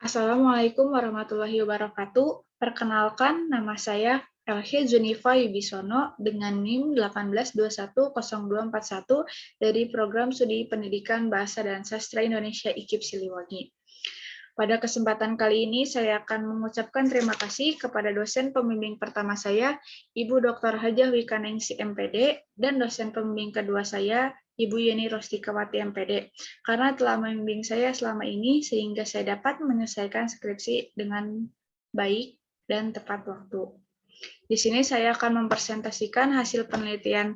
Assalamualaikum warahmatullahi wabarakatuh. Perkenalkan, nama saya Elsie Zunifa Yubisono dengan NIM 18210241 dari Program Studi Pendidikan Bahasa dan Sastra Indonesia IKIP Siliwangi. Pada kesempatan kali ini, saya akan mengucapkan terima kasih kepada dosen pembimbing pertama saya, Ibu Dr. Hajah Wikaningsi MPD, dan dosen pembimbing kedua saya, Ibu Yeni Rostikawati MPD, karena telah membimbing saya selama ini sehingga saya dapat menyelesaikan skripsi dengan baik dan tepat waktu. Di sini saya akan mempresentasikan hasil penelitian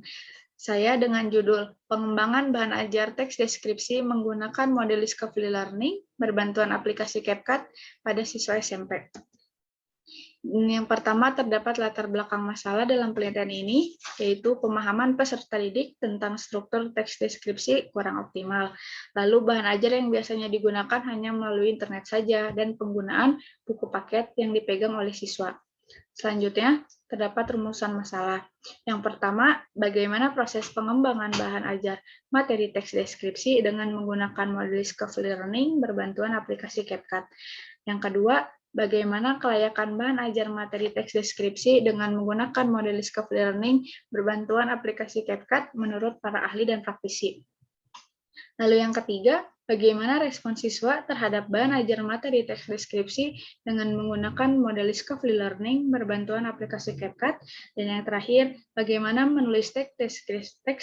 saya dengan judul Pengembangan Bahan Ajar Teks Deskripsi Menggunakan Model Discovery Learning Berbantuan Aplikasi CapCut pada Siswa SMP. Yang pertama, terdapat latar belakang masalah dalam penelitian ini, yaitu pemahaman peserta didik tentang struktur teks deskripsi kurang optimal. Lalu bahan ajar yang biasanya digunakan hanya melalui internet saja, dan penggunaan buku paket yang dipegang oleh siswa. Selanjutnya, terdapat rumusan masalah. Yang pertama, bagaimana proses pengembangan bahan ajar materi teks deskripsi dengan menggunakan model Discovery Learning berbantuan aplikasi CapCut. Yang kedua, bagaimana kelayakan bahan ajar materi teks deskripsi dengan menggunakan model Discovery Learning berbantuan aplikasi CapCut menurut para ahli dan praktisi. Lalu yang ketiga, bagaimana respon siswa terhadap bahan ajar materi teks deskripsi dengan menggunakan model Discovery Learning berbantuan aplikasi CapCut. Dan yang terakhir, bagaimana menulis teks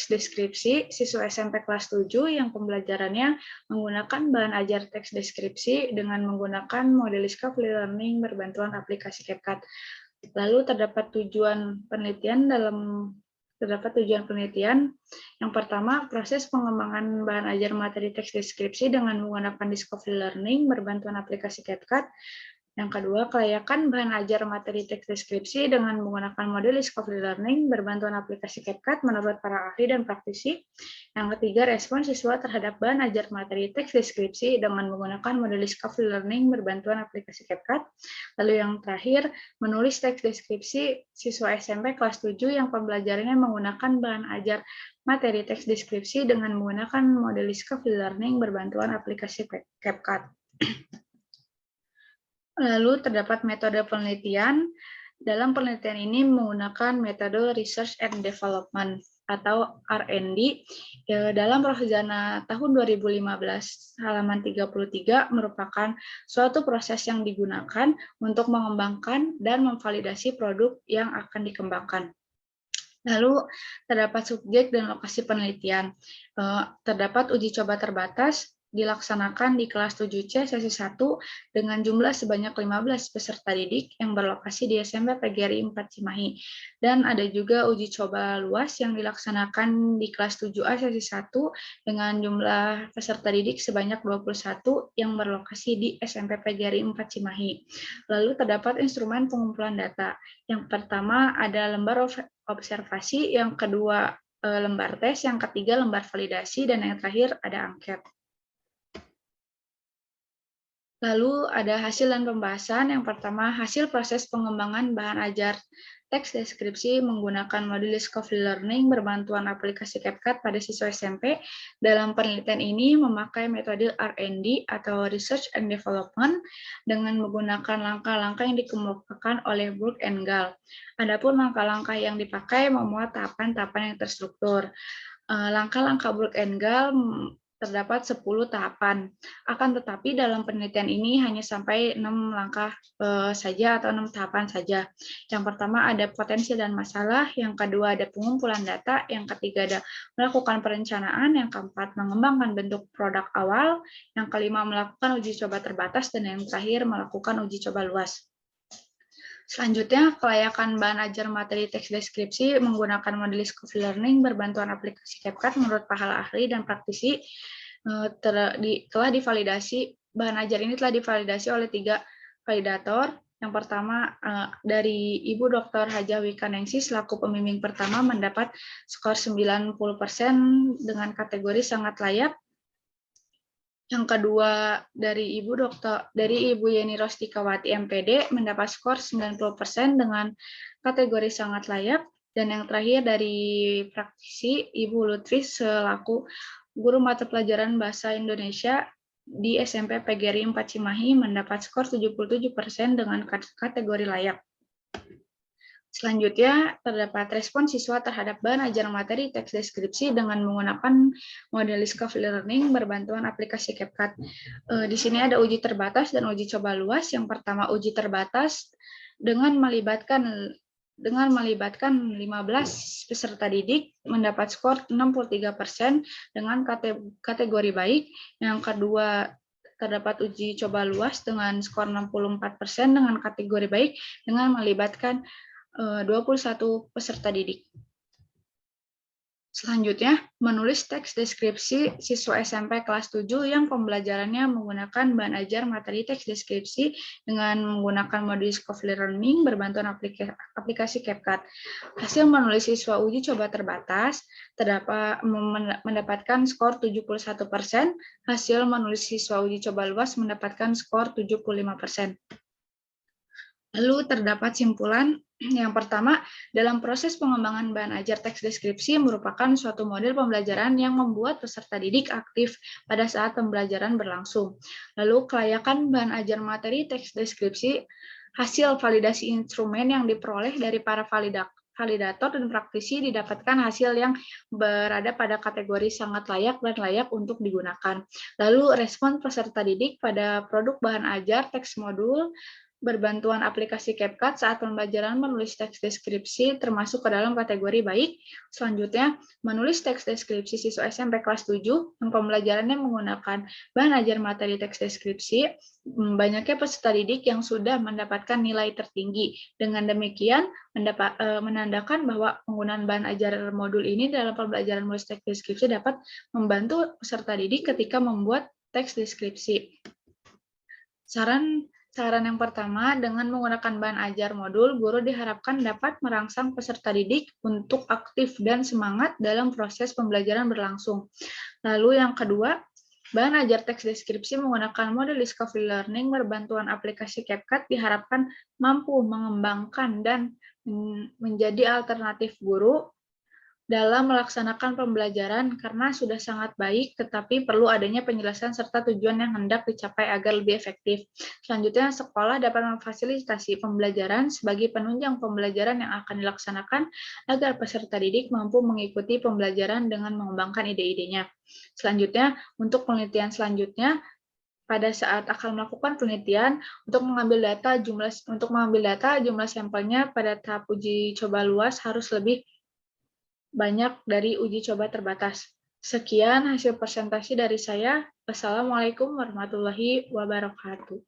deskripsi siswa SMP kelas 7 yang pembelajarannya menggunakan bahan ajar teks deskripsi dengan menggunakan model Discovery Learning berbantuan aplikasi CapCut. Lalu terdapat tujuan penelitian yang pertama, proses pengembangan bahan ajar materi teks deskripsi dengan menggunakan Discovery Learning berbantuan aplikasi CapCut. Yang kedua, kelayakan bahan ajar materi teks deskripsi dengan menggunakan model Discovery Learning berbantuan aplikasi CapCut menurut para ahli dan praktisi. Yang ketiga, respon siswa terhadap bahan ajar materi teks deskripsi dengan menggunakan model Discovery Learning berbantuan aplikasi CapCut. Lalu yang terakhir, menulis teks deskripsi siswa SMP kelas 7 yang pembelajarannya menggunakan bahan ajar materi teks deskripsi dengan menggunakan model Discovery Learning berbantuan aplikasi CapCut. Lalu terdapat metode penelitian. Dalam penelitian ini menggunakan metode Research and Development atau R&D. Dalam Rohjana tahun 2015 halaman 33 merupakan suatu proses yang digunakan untuk mengembangkan dan memvalidasi produk yang akan dikembangkan. Lalu terdapat subjek dan lokasi penelitian. Terdapat uji coba terbatas dilaksanakan di kelas 7C sesi 1 dengan jumlah sebanyak 15 peserta didik yang berlokasi di SMP PGRI 4 Cimahi. Dan ada juga uji coba luas yang dilaksanakan di kelas 7A sesi 1 dengan jumlah peserta didik sebanyak 21 yang berlokasi di SMP PGRI 4 Cimahi. Lalu terdapat instrumen pengumpulan data. Yang pertama ada lembar observasi, yang kedua lembar tes, yang ketiga lembar validasi, dan yang terakhir ada angket. Lalu ada hasil dan pembahasan. Yang pertama, hasil proses pengembangan bahan ajar teks deskripsi menggunakan model Discovery Learning berbantuan aplikasi CapCut pada siswa SMP. Dalam penelitian ini memakai metode R&D atau Research and Development dengan menggunakan langkah-langkah yang dikemukakan oleh Burke and Gall. Adapun langkah-langkah yang dipakai memuat tahapan-tahapan yang terstruktur. Langkah-langkah Burke and Gall terdapat 10 tahapan. Akan tetapi dalam penelitian ini hanya sampai 6 langkah saja atau 6 tahapan saja. Yang pertama ada potensi dan masalah, yang kedua ada pengumpulan data, yang ketiga ada melakukan perencanaan, yang keempat mengembangkan bentuk produk awal, yang kelima melakukan uji coba terbatas, dan yang terakhir melakukan uji coba luas. Selanjutnya, kelayakan bahan ajar materi teks deskripsi menggunakan model Discovery Learning berbantuan aplikasi CapCut menurut para ahli dan praktisi telah divalidasi. Bahan ajar ini telah divalidasi oleh 3 validator. Yang pertama dari Ibu Dr. Hajah Wikaningsi selaku pembimbing pertama mendapat skor 90% dengan kategori sangat layak. Yang kedua dari Ibu Yeni Rostikawati MPD mendapat skor 90% dengan kategori sangat layak, dan yang terakhir dari praktisi Ibu Lutfi selaku guru mata pelajaran Bahasa Indonesia di SMP PGRI 4 Cimahi mendapat skor 77% dengan kategori layak. Selanjutnya, terdapat respon siswa terhadap bahan ajar materi teks deskripsi dengan menggunakan model Discovery Learning berbantuan aplikasi CapCut. Di sini ada uji terbatas dan uji coba luas. Yang pertama, uji terbatas dengan melibatkan 15 peserta didik mendapat skor 63% dengan kategori baik. Yang kedua, terdapat uji coba luas dengan skor 64% dengan kategori baik dengan melibatkan 21 peserta didik. Selanjutnya, menulis teks deskripsi siswa SMP kelas 7 yang pembelajarannya menggunakan bahan ajar materi teks deskripsi dengan menggunakan modul Discovery Learning berbantuan aplikasi CapCut. Hasil menulis siswa uji coba terbatas terdapat mendapatkan skor 71%, hasil menulis siswa uji coba luas mendapatkan skor 75%. Lalu terdapat simpulan yang pertama, dalam proses pengembangan bahan ajar teks deskripsi merupakan suatu model pembelajaran yang membuat peserta didik aktif pada saat pembelajaran berlangsung. Lalu kelayakan bahan ajar materi teks deskripsi, hasil validasi instrumen yang diperoleh dari para validator dan praktisi didapatkan hasil yang berada pada kategori sangat layak dan layak untuk digunakan. Lalu respon peserta didik pada produk bahan ajar teks modul berbantuan aplikasi CapCut saat pembelajaran menulis teks deskripsi termasuk ke dalam kategori baik. Selanjutnya, menulis teks deskripsi siswa SMP kelas 7 yang pembelajarannya menggunakan bahan ajar materi teks deskripsi, banyaknya peserta didik yang sudah mendapatkan nilai tertinggi. Dengan demikian, menandakan bahwa penggunaan bahan ajar modul ini dalam pembelajaran menulis teks deskripsi dapat membantu peserta didik ketika membuat teks deskripsi. Saran yang pertama, dengan menggunakan bahan ajar modul, guru diharapkan dapat merangsang peserta didik untuk aktif dan semangat dalam proses pembelajaran berlangsung. Lalu yang kedua, bahan ajar teks deskripsi menggunakan model Discovery Learning berbantuan aplikasi CapCut diharapkan mampu mengembangkan dan menjadi alternatif guru dalam melaksanakan pembelajaran karena sudah sangat baik, tetapi perlu adanya penjelasan serta tujuan yang hendak dicapai agar lebih efektif. Selanjutnya, sekolah dapat memfasilitasi pembelajaran sebagai penunjang pembelajaran yang akan dilaksanakan agar peserta didik mampu mengikuti pembelajaran dengan mengembangkan ide-idenya. Selanjutnya, untuk penelitian selanjutnya, pada saat akan melakukan penelitian untuk mengambil data jumlah sampelnya pada tahap uji coba luas harus lebih banyak dari uji coba terbatas. Sekian hasil presentasi dari saya. Wassalamualaikum warahmatullahi wabarakatuh.